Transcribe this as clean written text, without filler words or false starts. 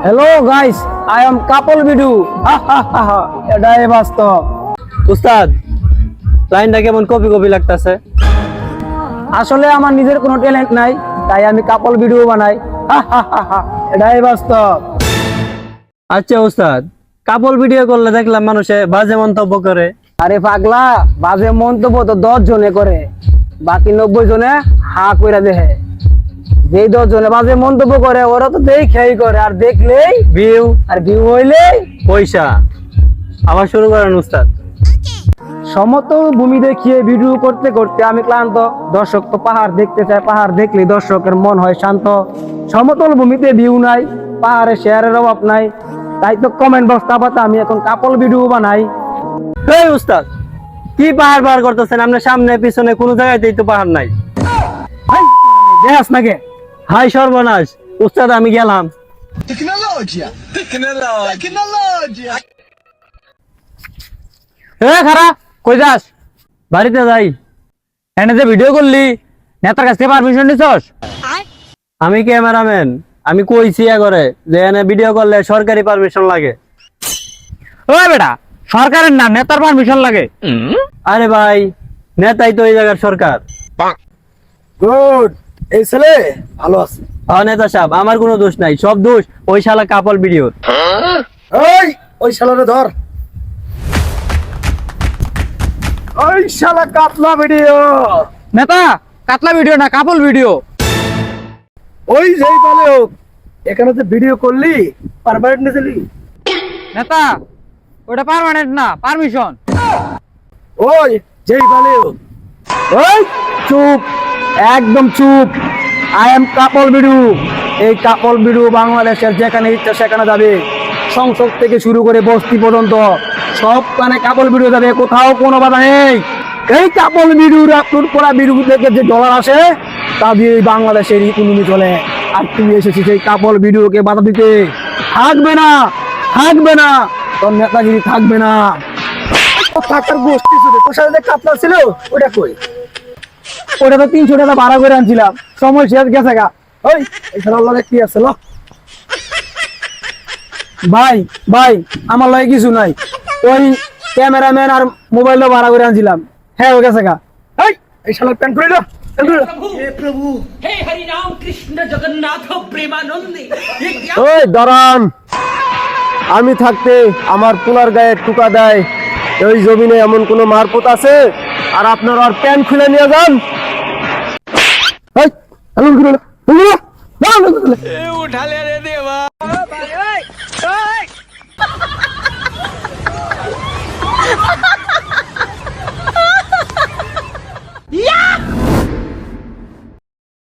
Hello guys, I am couple video. এটাই বাস্তব। উস্তাদ, লাইনটা কেমন কপি কপি লাগতেছে? আসলে আমার নিজের কোনো ট্যালেন্ট নাই, তাই আমি কাপল ভিডিও বানাই। এটাই বাস্তব। আচ্ছা উস্তাদ, কাপল ভিডিও করলে দেখলাম মানুষে বাজে মন্তব্য করে। আরে পাগলা, বাজে মন্তব্য তো 10 জনে করে, বাকি 90 জনে হা কইরা দেখে। যেই 10 জনে বাজে মন্তব্য করে ওরা তো দেখেই করে, আর দেখলেই ভিউ আর ভিউ হইলেই পয়সা। আবার শুরু করেন উস্তাদ। সমতল ভূমি দেখিয়ে ভিডিও করতে করতে আমি ক্লান্ত। দর্শক তো পাহাড় দেখতে চায়, পাহাড় দেখলে দর্শকের মন হয় শান্ত। সমতল ভূমিতে ভিউ নাই, পাহাড়ে শেয়ারের অভাব নাই, তাই তো কমেন্ট বক্স চাপাতে আমি এখন কাপল ভিডিও বানাই। এই উস্তাদ, কি পাহাড় পাহাড় করতেছেন? আপনার সামনে পিছনে কোনো জায়গাতেই তো পাহাড় নাই। দেখাস নাকি? হাই সর্বনাশ! উস্তাদ আমি গেলাম। খারাপ কই যাস? বাড়িতে যাই। এনে যে ভিডিও করলি, নেতার কাছ থেকে পারমিশন নিছস? আমি ক্যামেরাম্যান, আমি কইছি করে যে এনে ভিডিও করলে সরকারি পারমিশন লাগে। ওই বেটা, সরকারের না, নেতার পারমিশন লাগে। আরে ভাই, নেতাই তো এই জায়গার সরকার। গুড, এই ছেলে ভালো আছে। নেতা সাহেব, আমার কোনো দোষ নাই, সব দোষ ওই শালা কাপল ভিডিওর। ওই শালারে ধর। ওই শালা কাতলা ভিডিও। নেতা, কাতলা ভিডিও না, কাপল ভিডিও। ওই যেই বলে হোক, এখানে তো ভিডিও করলি, পারমানেন্ট নিছিলি। নেতা, ওটা পারমানেন্ট না, পারমিশন। ওই যেই বলে হোক। ওই চুপ, একদম চুপ। I am couple video. এই কাপল ভিডিও বাংলাদেশের যেখানে ইচ্ছা সেখানে যাবে। সংসদ থেকে শুরু করে বস্তি পর্যন্ত সব কানে কাপল ভিডিও যাবে, কোথাও কোনো বাধা নেই। এই কাপল ভিডিও আপলোড করা ভিডিও থেকে যে ডলার আসে তা দিয়ে বাংলাদেশের ইকোনমি চলে। আর তুমি এসেছিস সেই কাপল ভিডিওকে বাধা দিতে। থাকবে না, থাকবে না, তোর নেতাগিরি থাকবে না। থাকার গোষ্ঠী ছিল, তোর সাথে কাতলা ছিল, ওটা কই? ওটা তো 300 টাকা ভাড়া করে আনছিলাম, সময় শেষ গেছে গা। ওই এখানে লগে কি আছে? ভাই ভাই, আমার লগে কিছু নাই, ওই ক্যামেরাম্যান আর মোবাইলটা ভাড়া করে আনছিলাম, হ্যাঁ হয়ে গেছে গা। এই শালার প্যান্ট করিল। हे हरि राम कृष्ण जगन्नाथ प्रेमानंदी ওই দাঁড়ান, আমি থাকতে আমার পোলার গায়ে টুকা দেয়, ওই জমিনে এমন কোন মারপত আছে? আর আপনার আর প্যান্ট খুলে নিয়ে যান। उठा ले रे देवा